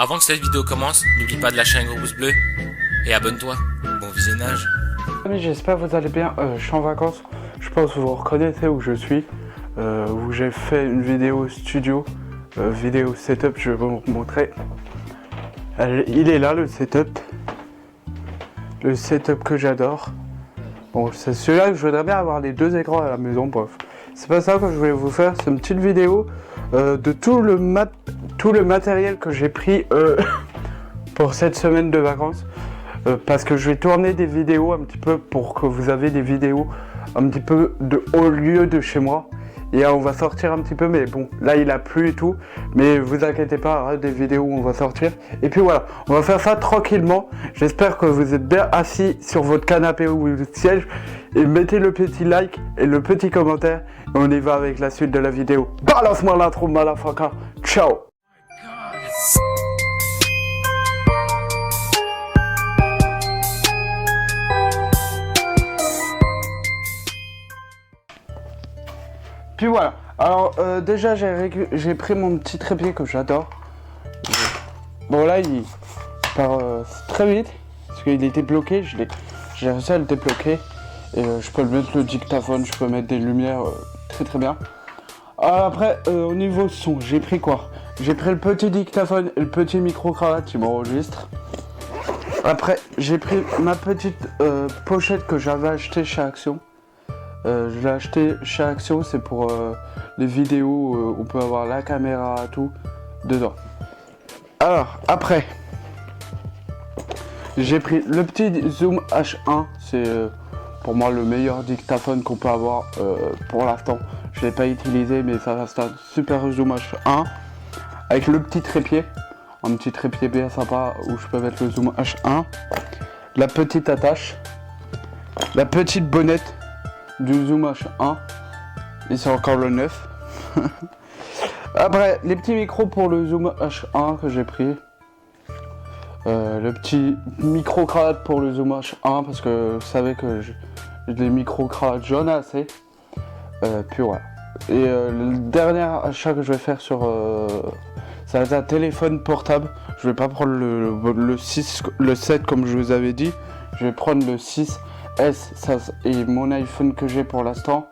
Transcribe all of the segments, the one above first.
Avant que cette vidéo commence, n'oublie pas de lâcher un gros pouce bleu et abonne-toi. Bon visionnage. Amis, j'espère que vous allez bien. Je suis en vacances. Je pense que vous reconnaissez où je suis. Où j'ai fait une vidéo studio, vidéo setup. Je vais vous montrer. Il est là le setup. Le setup que j'adore. Bon, c'est celui-là que je voudrais bien avoir les deux écrans à la maison. Bref, c'est pas ça que je voulais vous faire. C'est une petite vidéo de tout le matériel que j'ai pris pour cette semaine de vacances. Parce que je vais tourner des vidéos un petit peu pour que vous avez des vidéos un petit peu de haut lieu de chez moi. Et on va sortir un petit peu, mais bon, là il a plu et tout. Mais vous inquiétez pas, des vidéos où on va sortir. Et puis voilà, on va faire ça tranquillement. J'espère que vous êtes bien assis sur votre canapé ou le siège. Et mettez le petit like et le petit commentaire. Et on y va avec la suite de la vidéo. Balance-moi l'intro, malafaka. Ciao. Puis voilà, alors déjà j'ai pris mon petit trépied que j'adore. Bon là il part très vite, parce qu'il était bloqué, j'ai réussi à le débloquer. Et je peux le mettre le dictaphone, je peux mettre des lumières très bien. Alors après au niveau son, j'ai pris quoi? J'ai pris le petit dictaphone et le petit micro-cravate qui m'enregistre. Après j'ai pris ma petite pochette que j'avais achetée chez Action. Je l'ai acheté chez Action, c'est pour les vidéos où on peut avoir la caméra, tout dedans. Alors, après, j'ai pris le petit Zoom H1, c'est pour moi le meilleur dictaphone qu'on peut avoir pour l'instant. Je ne l'ai pas utilisé, mais ça reste un super Zoom H1 avec le petit trépied, un petit trépied bien sympa où je peux mettre le Zoom H1, la petite attache, la petite bonnette du Zoom H1 et c'est encore le 9. Après les petits micros pour le Zoom H1 que j'ai pris, le petit micro cravate pour le Zoom H1 parce que vous savez que j'ai des micro cravates, j'en ai assez. Puis voilà, et le dernier achat que je vais faire sur ça va être un téléphone portable. Je vais pas prendre le 6, le 7 comme je vous avais dit, je vais prendre le 6S, ça est mon iPhone que j'ai pour l'instant.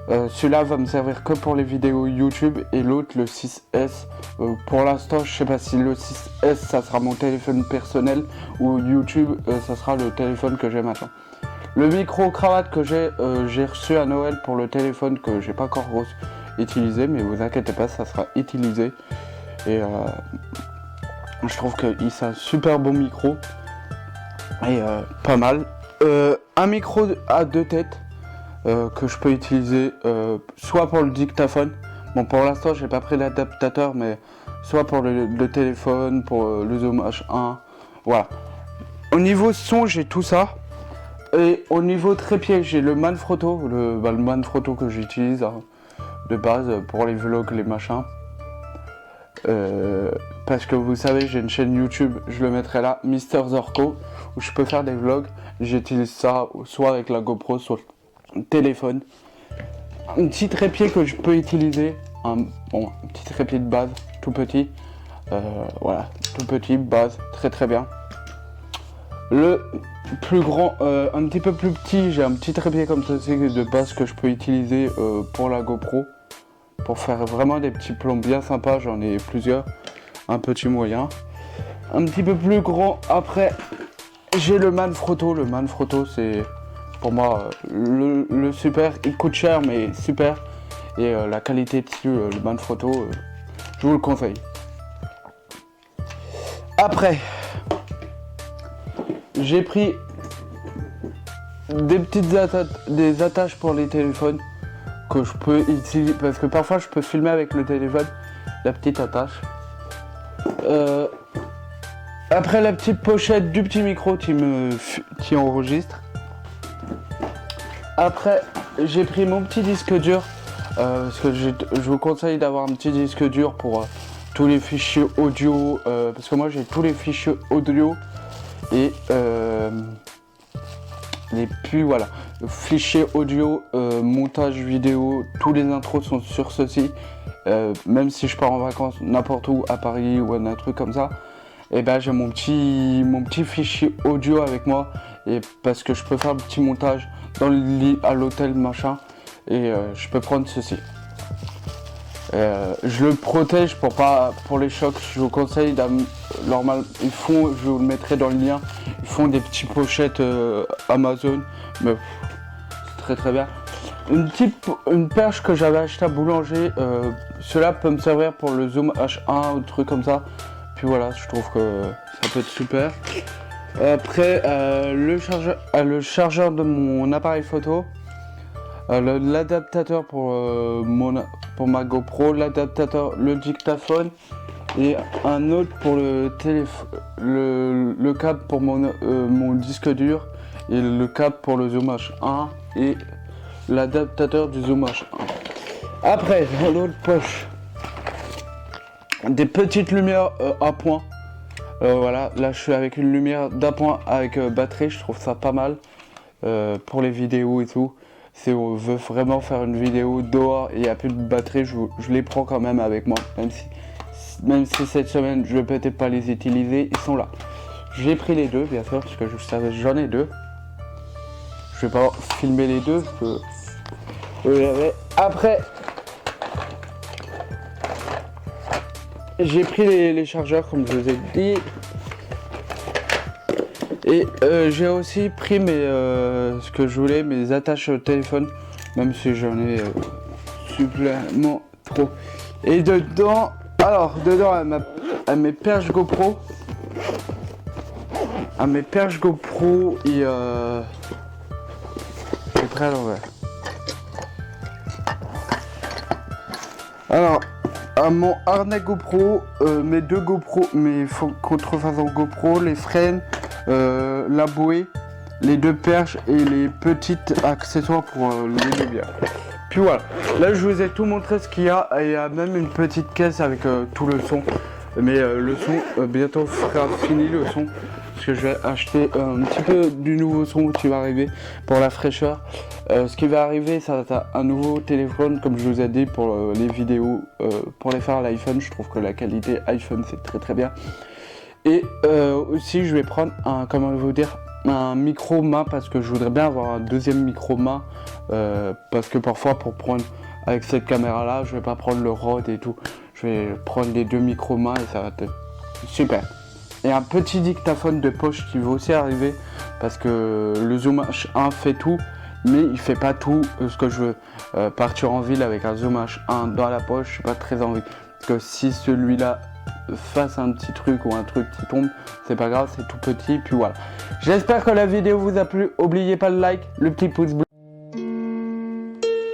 Celui-là va me servir que pour les vidéos YouTube et l'autre le 6S. Pour l'instant je sais pas si le 6S ça sera mon téléphone personnel ou YouTube ça sera le téléphone que j'ai maintenant. Le micro cravate que j'ai reçu à Noël pour le téléphone que j'ai pas encore utilisé, mais vous inquiétez pas, ça sera utilisé. Et je trouve que c'est un super bon micro et pas mal. Un micro à deux têtes que je peux utiliser soit pour le dictaphone. Bon, pour l'instant j'ai pas pris l'adaptateur, mais soit pour le téléphone, pour le Zoom H1. Voilà. Au niveau son j'ai tout ça. Et au niveau trépied j'ai le Manfrotto, le Manfrotto que j'utilise de base pour les vlogs, les machins. Parce que vous savez j'ai une chaîne YouTube, je le mettrai là, Mister Zorko, où je peux faire des vlogs. J'utilise ça soit avec la GoPro, soit le téléphone. Un petit trépied que je peux utiliser, un petit trépied de base, tout petit. Voilà, tout petit, base, très bien. Le plus grand, un petit peu plus petit, j'ai un petit trépied comme ceci de base que je peux utiliser pour la GoPro. Pour faire vraiment des petits plans bien sympas, j'en ai plusieurs. Un petit moyen. Un petit peu plus grand, après, j'ai le Manfrotto. Le Manfrotto, c'est pour moi le super. Il coûte cher, mais super. Et la qualité dessus, le Manfrotto, je vous le conseille. Après, j'ai pris des petites attaches pour les téléphones que je peux utiliser parce que parfois je peux filmer avec le téléphone. La petite attache. Après la petite pochette du petit micro qui enregistre. Après j'ai pris mon petit disque dur parce que je vous conseille d'avoir un petit disque dur pour tous les fichiers audio parce que moi j'ai tous les fichiers audio et puis voilà, fichier audio, montage vidéo, tous les intros sont sur ceci. Même si je pars en vacances n'importe où, à Paris ou un truc comme ça, et ben j'ai mon petit fichier audio avec moi, et parce que je peux faire un petit montage dans le lit à l'hôtel machin, et je peux prendre ceci. Je le protège pour les chocs. Je vous conseille normal, je vous le mettrai dans le lien. Ils font des petites pochettes Amazon, mais c'est très bien. Une perche que j'avais acheté à Boulanger, cela peut me servir pour le Zoom H1 ou truc comme ça. Puis voilà, je trouve que ça peut être super. Après, le chargeur de mon appareil photo, l'adaptateur pour ma GoPro, l'adaptateur, le dictaphone et un autre pour le téléphone, le câble pour mon disque dur et le câble pour le Zoom H1 et l'adaptateur du Zoom H1. Après, dans l'autre poche, des petites lumières à point. Voilà, là je suis avec une lumière d'appoint avec batterie, je trouve ça pas mal pour les vidéos et tout. Si on veut vraiment faire une vidéo dehors et il n'y a plus de batterie, je les prends quand même avec moi, même si cette semaine je vais peut-être pas les utiliser, ils sont là. J'ai pris les deux bien sûr parce que je savais j'en ai deux. Je vais pas filmer les deux. Après, j'ai pris les chargeurs comme je vous ai dit. Et j'ai aussi pris ce que je voulais, mes attaches au téléphone, même si j'en ai supplément trop. Et dedans, à mes perches GoPro, et c'est prêt à l'envers. Alors, à mon harnais GoPro, mes deux GoPro, mes contrefaçons GoPro, les freins, la bouée, les deux perches et les petites accessoires pour les lumières. Puis voilà, là je vous ai tout montré ce qu'il y a, et il y a même une petite caisse avec tout le son. Mais le son, bientôt sera fini le son, parce que je vais acheter un petit peu du nouveau son qui va arriver pour la fraîcheur. Ce qui va arriver, ça va être un nouveau téléphone, comme je vous ai dit, pour les vidéos, pour les faire à l'iPhone. Je trouve que la qualité iPhone c'est très bien. Et aussi je vais prendre un micro main, parce que je voudrais bien avoir un deuxième micro main, parce que parfois pour prendre avec cette caméra là, je vais pas prendre le Rode et tout. Je vais prendre les deux micros mains et ça va être super. Et un petit dictaphone de poche qui va aussi arriver, parce que le Zoom H1 fait tout, mais il fait pas tout ce que je veux. Partir en ville avec un Zoom H1 dans la poche, j'ai pas très envie. Parce que si celui-là fasse un petit truc ou un truc qui tombe, c'est pas grave, c'est tout petit. Puis voilà. J'espère que la vidéo vous a plu. N'oubliez pas le like, le petit pouce bleu.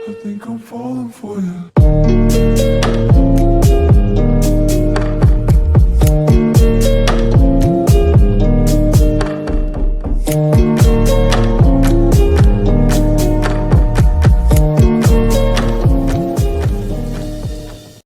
I think I'm falling for you.